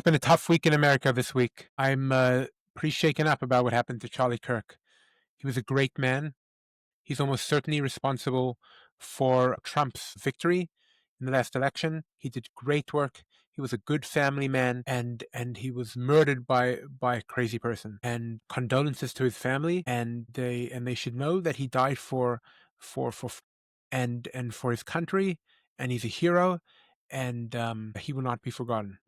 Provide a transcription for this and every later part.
It's been a tough week in America this week. I'm pretty shaken up about what happened to Charlie Kirk. He was a great man. He's almost certainly responsible for Trump's victory in the last election. He did great work. He was a good family man, and he was murdered by a crazy person. And condolences to his family. And they should know that he died for and for his country. And he's a hero. And he will not be forgotten.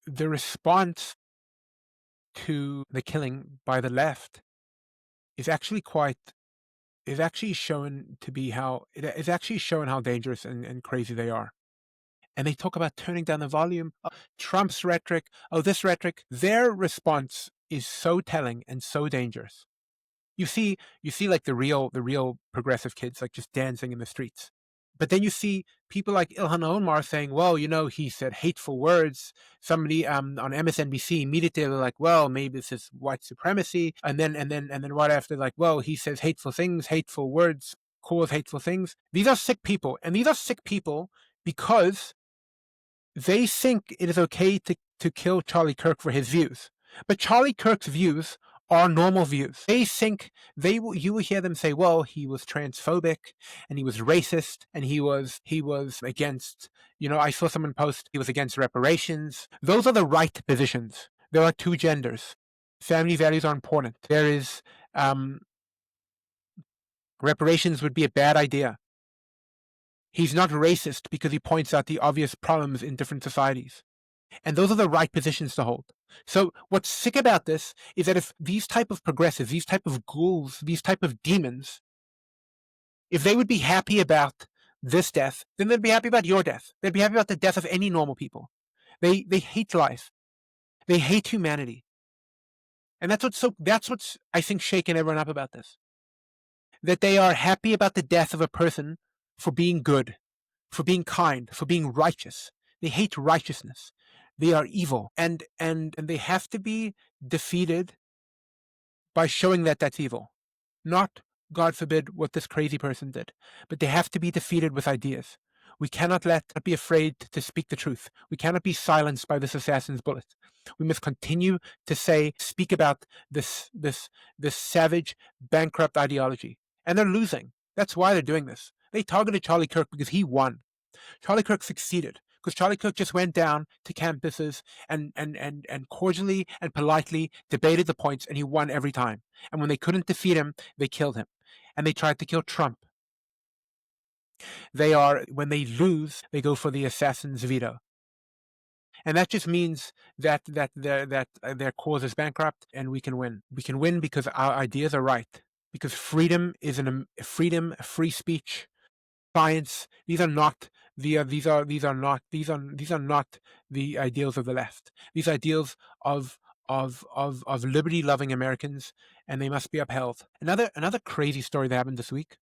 The response to the killing by the left is actually quite is actually shown to be how it is actually showing how dangerous and crazy they are. And they talk about turning down the volume. Trump's rhetoric, this rhetoric. Their response is so telling and so dangerous. You see like the real progressive kids like just dancing in the streets. But then you see people like Ilhan Omar saying, well, he said hateful words. Somebody on MSNBC immediately were like, well, maybe this is white supremacy. And then right after, like, well, he says hateful things, hateful words, calls hateful things. These are sick people. And these are sick people because they think it is okay to kill Charlie Kirk for his views. But Charlie Kirk's views are normal views. They think you will hear them say, well, he was transphobic and he was racist and he was against, I saw someone post he was against reparations. Those are the right positions. There are two genders. Family values are important. There is reparations would be a bad idea. He's not racist because he points out the obvious problems in different societies. And those are the right positions to hold. So what's sick about this is that if these type of progressives, these type of ghouls, these type of demons, if they would be happy about this death, then they'd be happy about your death. They'd be happy about the death of any normal people. They hate life. They hate humanity. And that's what's I think shaking everyone up about this. That they are happy about the death of a person for being good, for being kind, for being righteous. They hate righteousness. They are evil, and they have to be defeated by showing that that's evil. Not, God forbid, what this crazy person did, but they have to be defeated with ideas. We cannot be afraid to speak the truth. We cannot be silenced by this assassin's bullet. We must continue to speak about this savage, bankrupt ideology. And they're losing. That's why they're doing this. They targeted Charlie Kirk because he won. Charlie Kirk succeeded because Charlie Kirk just went down to campuses and cordially and politely debated the points, and he won every time. And when they couldn't defeat him, they killed him. And they tried to kill Trump. When they lose, they go for the assassin's veto. And that just means that their cause is bankrupt, and we can win. We can win because our ideas are right. Because freedom is free speech, science. These are not the ideals of the left. These ideals of liberty-loving Americans, and they must be upheld. Another crazy story that happened this week.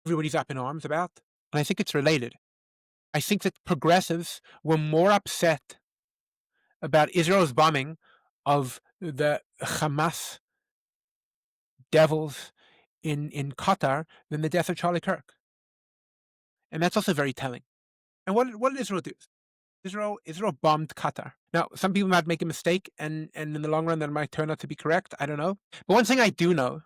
Everybody's up in arms about, and I think it's related. I think that progressives were more upset about Israel's bombing of the Hamas devils in Qatar than the death of Charlie Kirk. And that's also very telling. And what did Israel do? Israel bombed Qatar. Now, some people might make a mistake, and in the long run, that might turn out to be correct. I don't know. But one thing I do know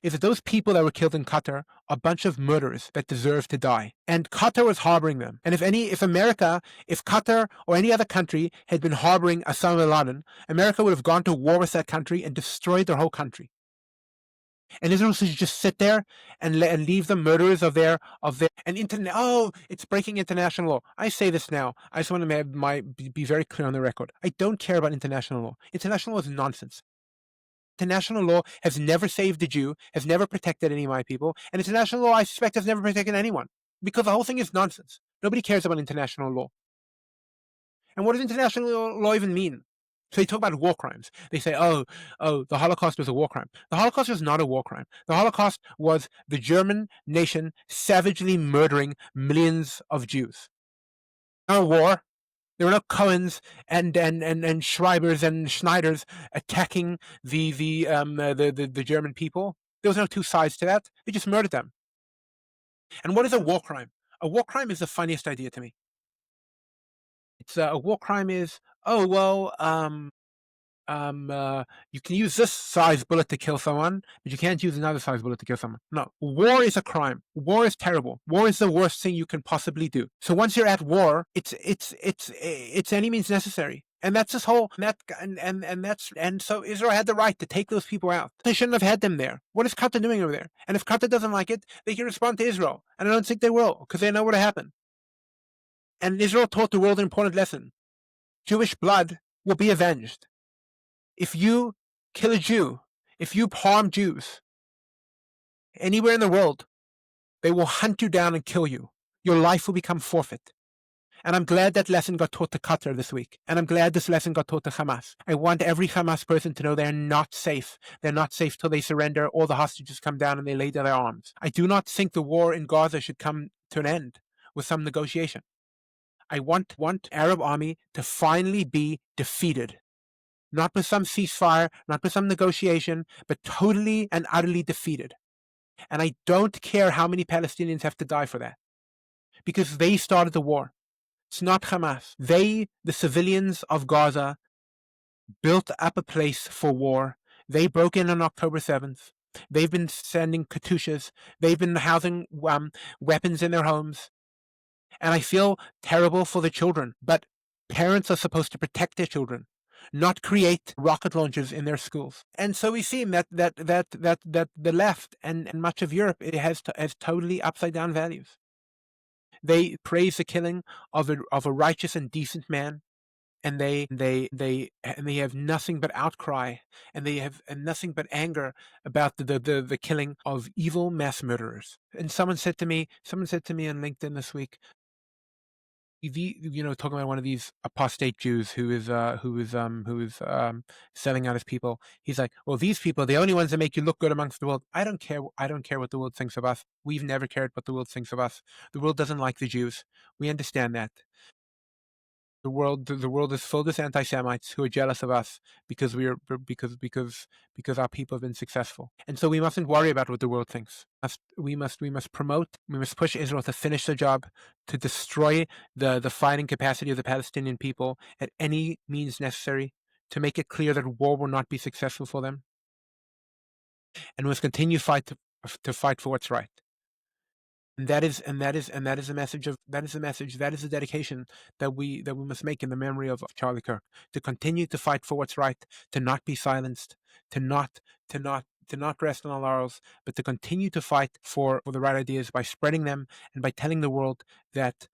is that those people that were killed in Qatar are a bunch of murderers that deserve to die. And Qatar was harboring them. And if Qatar or any other country had been harboring Osama bin Laden, America would have gone to war with that country and destroyed their whole country. And Israel should just sit there and leave the murderers of their it's breaking international law. I say this now. I just want to be very clear on the record. I don't care about international law. International law is nonsense. International law has never saved a Jew, has never protected any of my people, and international law, I suspect, has never protected anyone, because the whole thing is nonsense. Nobody cares about international law. And what does international law even mean? So they talk about war crimes. They say, the Holocaust was a war crime. The Holocaust was not a war crime. The Holocaust was the German nation savagely murdering millions of Jews. Not a war. There were no Cohens and Schreibers and Schneiders attacking the German people. There was no two sides to that. They just murdered them. And what is a war crime? A war crime is the funniest idea to me. It's a war crime is oh well, you can use this size bullet to kill someone, but you can't use another size bullet to kill someone. No, war is a crime. War is terrible. War is the worst thing you can possibly do. So once you're at war, it's any means necessary. And that's this whole and so Israel had the right to take those people out. They shouldn't have had them there. What is Qatar doing over there? And if Qatar doesn't like it, they can respond to Israel. And I don't think they will, because they know what happened. And Israel taught the world an important lesson. Jewish blood will be avenged. If you kill a Jew, if you harm Jews anywhere in the world, they will hunt you down and kill you. Your life will become forfeit. And I'm glad that lesson got taught to Qatar this week. And I'm glad this lesson got taught to Hamas. I want every Hamas person to know they're not safe. They're not safe till they surrender, all the hostages come down and they lay down their arms. I do not think the war in Gaza should come to an end with some negotiation. I want Arab army to finally be defeated. Not with some ceasefire, not with some negotiation, but totally and utterly defeated. And I don't care how many Palestinians have to die for that, because they started the war. It's not Hamas. They, the civilians of Gaza, built up a place for war. They broke in on October 7th. They've been sending Katyushas. They've been housing weapons in their homes. And I feel terrible for the children, but parents are supposed to protect their children, not create rocket launchers in their schools. And so we see that the left and much of Europe, it has totally upside down values. They praise the killing of a righteous and decent man, and they have nothing but outcry, and they have nothing but anger about the killing of evil mass murderers. And someone said to me on LinkedIn this week, talking about one of these apostate Jews who is selling out his people. He's like, well, these people are the only ones that make you look good amongst the world. I don't care what the world thinks of us. We've never cared what the world thinks of us. The world doesn't like the Jews. We understand that. The world is filled with anti-Semites who are jealous of us because because our people have been successful. And so we mustn't worry about what the world thinks. We must push Israel to finish the job, to destroy the fighting capacity of the Palestinian people at any means necessary, to make it clear that war will not be successful for them, and we must continue to fight for what's right. And that is a message that is a dedication that we must make in the memory of Charlie Kirk, to continue to fight for what's right, to not be silenced, to not rest on our laurels, but to continue to fight for the right ideas by spreading them and by telling the world that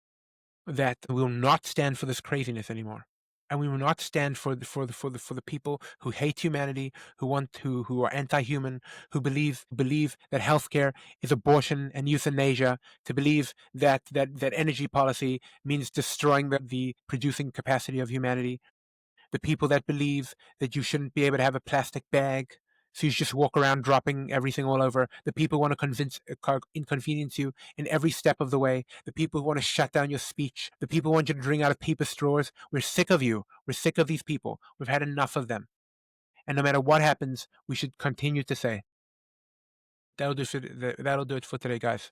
we will not stand for this craziness anymore. And we will not stand for the people who hate humanity, who are anti-human, who believe that healthcare is abortion and euthanasia, to believe that energy policy means destroying the producing capacity of humanity, the people that believe that you shouldn't be able to have a plastic bag, so you just walk around dropping everything all over. The people who want to inconvenience you in every step of the way. The people who want to shut down your speech. The people who want you to drink out of paper straws. We're sick of you. We're sick of these people. We've had enough of them. And no matter what happens, we should continue to say, that'll do it for today, guys.